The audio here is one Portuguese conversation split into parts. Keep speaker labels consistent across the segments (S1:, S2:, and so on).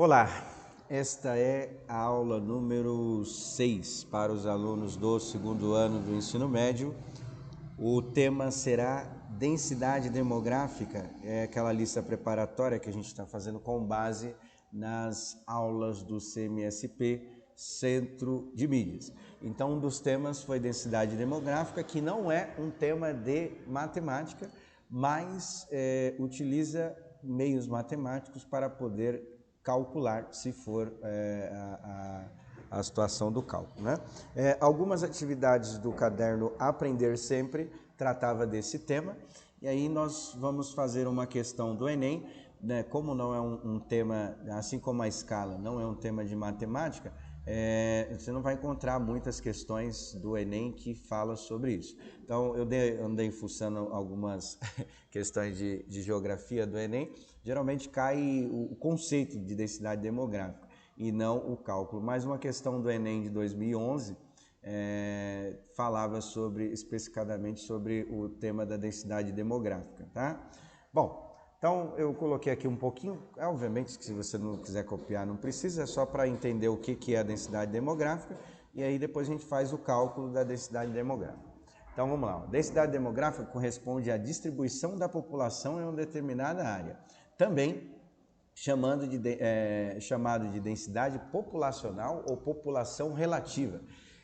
S1: Olá, esta é a aula número 6 para os alunos do segundo ano do ensino médio. O tema será densidade demográfica, é aquela lista preparatória que a gente está fazendo com base nas aulas do CMSP, Centro de Mídias. Então, um dos temas foi densidade demográfica, que não é um tema de matemática, mas utiliza meios matemáticos para poder calcular, se for a situação do cálculo, né? Algumas atividades do caderno Aprender Sempre tratava desse tema, e aí nós vamos fazer uma questão do Enem, né? Como não é um tema, assim como a escala, não é um tema de matemática, você não vai encontrar muitas questões do Enem que falam sobre isso. Então, eu andei fuçando algumas questões de geografia do Enem, geralmente cai o conceito de densidade demográfica e não o cálculo. Mas uma questão do Enem de 2011 falava especificadamente sobre o tema da densidade demográfica, tá? Bom, então eu coloquei aqui um pouquinho, obviamente que se você não quiser copiar não precisa, é só para entender o que é a densidade demográfica e aí depois a gente faz o cálculo da densidade demográfica. Então vamos lá, a densidade demográfica corresponde à distribuição da população em uma determinada área, também chamado de densidade populacional ou população relativa.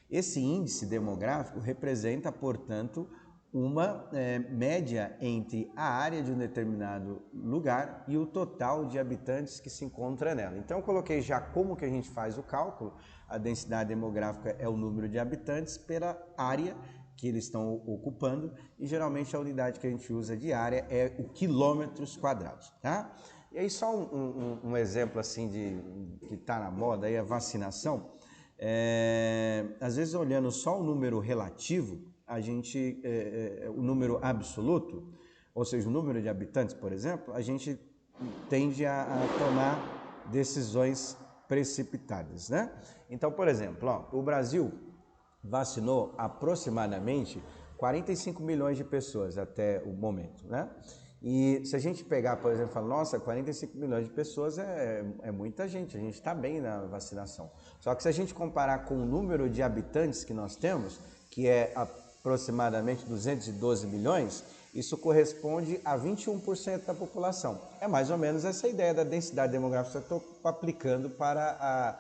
S1: Esse índice demográfico representa, portanto, uma média entre a área de um determinado lugar e o total de habitantes que se encontra nela. Então eu coloquei já como que a gente faz o cálculo. A densidade demográfica é o número de habitantes pela área que eles estão ocupando e geralmente a unidade que a gente usa de área é o quilômetros quadrados, tá? E aí só um exemplo assim que está na moda aí, a vacinação. Às vezes olhando só o número relativo, a gente, o número absoluto, ou seja, o número de habitantes, por exemplo, a gente tende a tomar decisões precipitadas, né? Então, por exemplo, o Brasil vacinou aproximadamente 45 milhões de pessoas até o momento, né? E se a gente pegar, por exemplo, e falar, nossa, 45 milhões de pessoas é muita gente, a gente está bem na vacinação. Só que se a gente comparar com o número de habitantes que nós temos, que é aproximadamente 212 milhões, isso corresponde a 21% da população. É mais ou menos essa ideia da densidade demográfica que eu estou aplicando para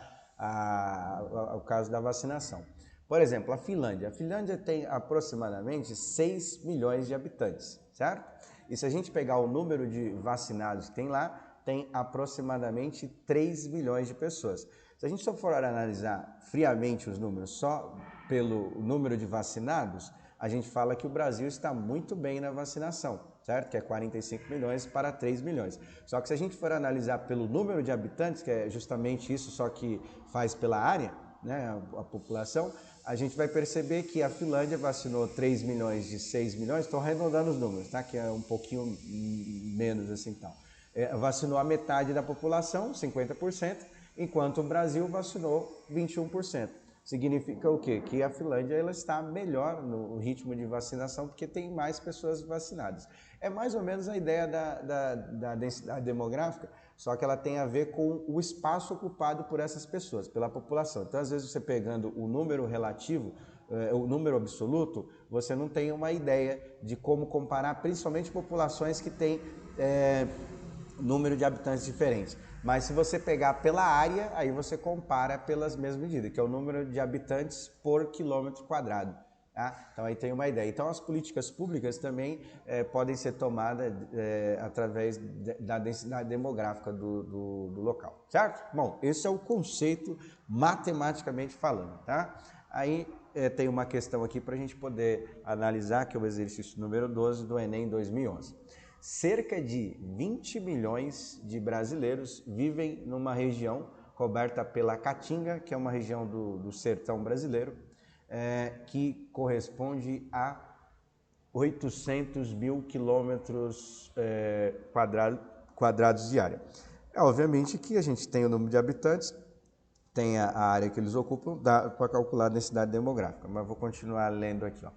S1: o caso da vacinação. Por exemplo, a Finlândia. A Finlândia tem aproximadamente 6 milhões de habitantes, certo? E se a gente pegar o número de vacinados que tem lá, tem aproximadamente 3 milhões de pessoas. Se a gente só for analisar friamente os números só pelo número de vacinados, a gente fala que o Brasil está muito bem na vacinação, certo? Que é 45 milhões para 3 milhões. Só que se a gente for analisar pelo número de habitantes, que é justamente isso, só que faz pela área, né, a população, a gente vai perceber que a Finlândia vacinou 3 milhões de 6 milhões, estou arredondando os números, tá? Que é um pouquinho menos assim então. Vacinou a metade da população, 50%, enquanto o Brasil vacinou 21%. Significa o quê? Que a Finlândia ela está melhor no ritmo de vacinação porque tem mais pessoas vacinadas. É mais ou menos a ideia da densidade demográfica, só que ela tem a ver com o espaço ocupado por essas pessoas, pela população. Então, às vezes, você pegando o número relativo, o número absoluto, você não tem uma ideia de como comparar, principalmente populações que têm número de habitantes diferentes. Mas se você pegar pela área, aí você compara pelas mesmas medidas, que é o número de habitantes por quilômetro quadrado. Tá? Então aí tem uma ideia. Então as políticas públicas também podem ser tomadas através da densidade demográfica do local, certo? Bom, esse é o conceito matematicamente falando, tá? Aí tem uma questão aqui para a gente poder analisar, que é o exercício número 12 do Enem 2011. Cerca de 20 milhões de brasileiros vivem numa região coberta pela Caatinga, que é uma região do sertão brasileiro, que corresponde a 800 mil quilômetros quadrados de área. Obviamente que a gente tem o número de habitantes, tem a área que eles ocupam, dá para calcular a densidade demográfica, mas vou continuar lendo aqui, ó.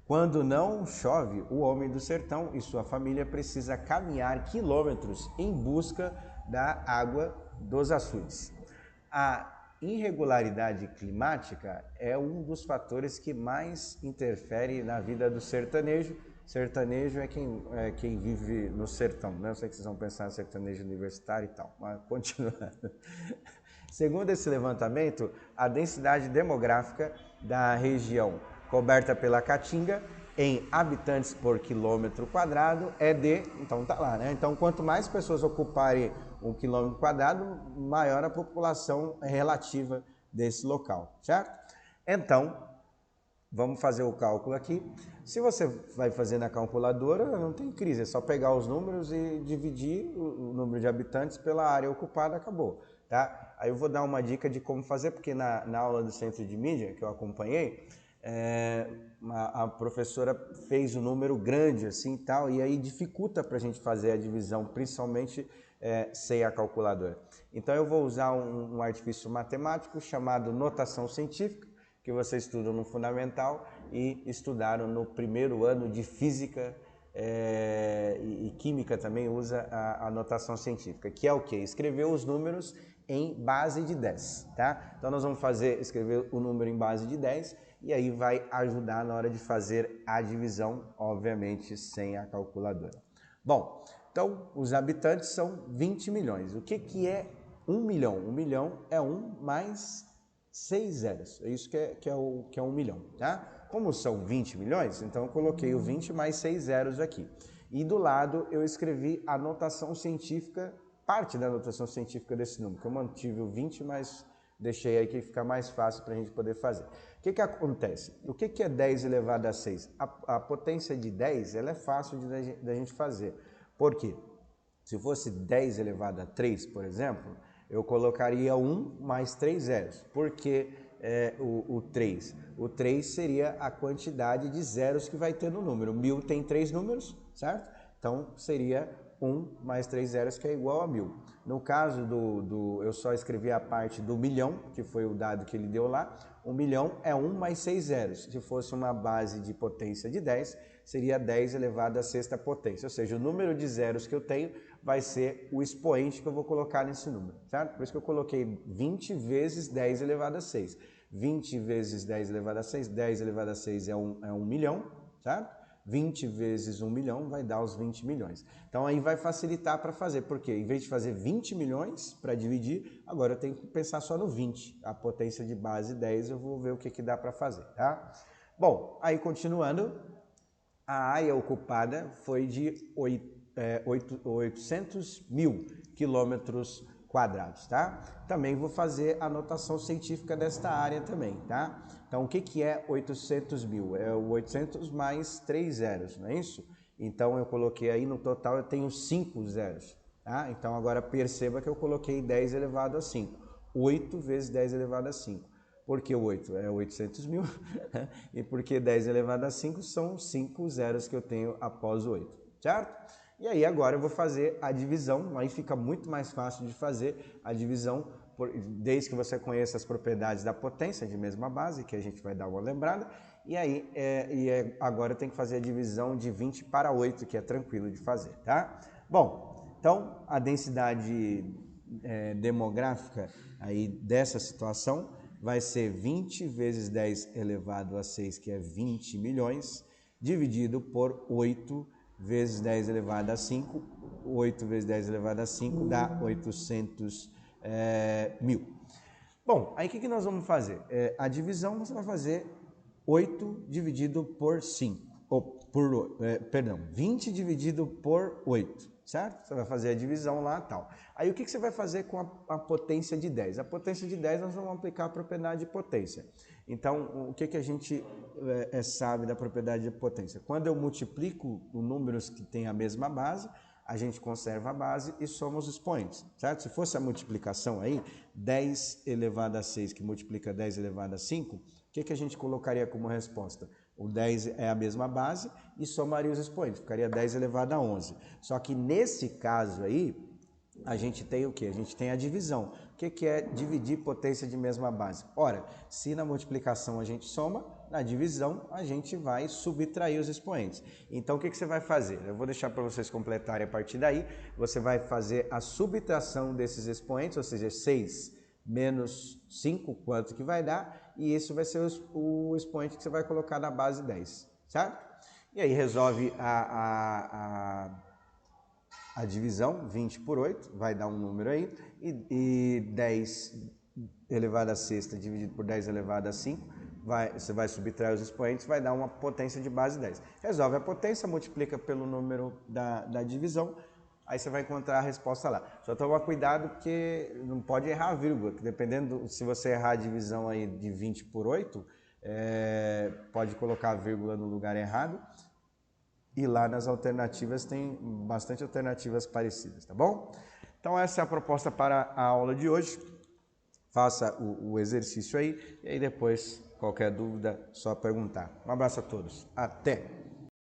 S1: Quando não chove, o homem do sertão e sua família precisa caminhar quilômetros em busca da água dos açudes. A irregularidade climática é um dos fatores que mais interfere na vida do sertanejo. Sertanejo é quem vive no sertão, né? Eu sei que vocês vão pensar em sertanejo universitário e tal, mas continuando. Segundo esse levantamento, a densidade demográfica da região coberta pela Caatinga em habitantes por quilômetro quadrado é de, então tá lá, né? Então quanto mais pessoas ocuparem um quilômetro quadrado, maior a população relativa desse local, certo? Então, vamos fazer o cálculo aqui. Se você vai fazer na calculadora, não tem crise, é só pegar os números e dividir o número de habitantes pela área ocupada, acabou, tá? Aí eu vou dar uma dica de como fazer, porque na aula do Centro de Mídia, que eu acompanhei, a professora fez um número grande assim e tal, e aí dificulta para a gente fazer a divisão, principalmente sem a calculadora. Então eu vou usar um artifício matemático chamado notação científica, que vocês estudam no Fundamental e estudaram no primeiro ano de Física e Química também usa a notação científica, que é o quê? Escrever os números em base de 10, tá? Então nós vamos escrever o número em base de 10 e aí vai ajudar na hora de fazer a divisão, obviamente sem a calculadora. Bom, então os habitantes são 20 milhões. O que é 1 milhão? 1 milhão é 1 mais 6 zeros, é isso que é 1 milhão, tá? Como são 20 milhões, então eu coloquei o 20 mais 6 zeros aqui. E do lado eu escrevi a notação científica, parte da notação científica desse número, que eu mantive o 20, mas deixei aí que fica mais fácil para a gente poder fazer. O que acontece? O que é 10 elevado a 6? A potência de 10 ela é fácil da gente fazer. Por quê? Se fosse 10 elevado a 3, por exemplo, eu colocaria 1 mais 3 zeros. Por que o 3? O 3 seria a quantidade de zeros que vai ter no número. 1000 tem 3 números, certo? Então seria 1 mais 3 zeros, que é igual a 1000. No caso eu só escrevi a parte do milhão, que foi o dado que ele deu lá. 1 milhão é 1 mais 6 zeros. Se fosse uma base de potência de 10, seria 10 elevado à sexta potência. Ou seja, o número de zeros que eu tenho vai ser o expoente que eu vou colocar nesse número, certo? Por isso que eu coloquei 20 vezes 10 elevado a 6. 20 vezes 10 elevado a 6, 10 elevado a 6 é 1 milhão, certo? 20 vezes 1 milhão vai dar os 20 milhões. Então aí vai facilitar para fazer, porque em vez de fazer 20 milhões para dividir, agora eu tenho que pensar só no 20. A potência de base 10 eu vou ver o que dá para fazer, tá? Bom, aí continuando, a área ocupada foi de 800 mil quilômetros quadrados, tá? Também vou fazer a notação científica desta área também, tá? Então, o que é 800 mil? É o 800 mais 3 zeros, não é isso? Então, eu coloquei aí, no total, eu tenho 5 zeros, tá? Então, agora perceba que eu coloquei 10 elevado a 5. 8 vezes 10 elevado a 5. Por que 8? É 800 mil. E porque 10 elevado a 5 são 5 zeros que eu tenho após o 8, certo? E aí agora eu vou fazer a divisão, aí fica muito mais fácil de fazer a divisão, desde que você conheça as propriedades da potência de mesma base, que a gente vai dar uma lembrada, e aí agora eu tenho que fazer a divisão de 20 para 8, que é tranquilo de fazer, tá? Bom, então a densidade demográfica aí dessa situação vai ser 20 vezes 10 elevado a 6, que é 20 milhões, dividido por 8 vezes 10 elevado a 5, 8 vezes 10 elevado a 5 dá 800 mil. Bom, aí o que nós vamos fazer? A divisão você vai fazer 8 dividido por 5, ou 20 dividido por 8, certo? Você vai fazer a divisão lá e tal. Aí o que você vai fazer com a potência de 10? A potência de 10 nós vamos aplicar a propriedade de potência. Então, o que a gente sabe da propriedade de potência? Quando eu multiplico os números que têm a mesma base, a gente conserva a base e soma os expoentes, certo? Se fosse a multiplicação aí, 10 elevado a 6 que multiplica 10 elevado a 5, o que a gente colocaria como resposta? O 10 é a mesma base e somaria os expoentes, ficaria 10 elevado a 11. Só que nesse caso aí, a gente tem o que? A gente tem a divisão. O que é dividir potência de mesma base? Ora, se na multiplicação a gente soma, na divisão a gente vai subtrair os expoentes. Então o que você vai fazer? Eu vou deixar para vocês completarem a partir daí. Você vai fazer a subtração desses expoentes, ou seja, 6 menos 5, quanto que vai dar, e isso vai ser o expoente que você vai colocar na base 10, certo? E aí resolve a divisão, 20 por 8, vai dar um número aí, e 10 elevado a sexta dividido por 10 elevado a 5, você vai subtrair os expoentes, vai dar uma potência de base 10. Resolve a potência, multiplica pelo número da divisão, aí você vai encontrar a resposta lá. Só toma cuidado porque não pode errar a vírgula, que dependendo, se você errar a divisão aí de 20 por 8, pode colocar a vírgula no lugar errado. E lá nas alternativas tem bastante alternativas parecidas, tá bom? Então essa é a proposta para a aula de hoje. Faça o exercício aí e aí depois, qualquer dúvida, só perguntar. Um abraço a todos. Até!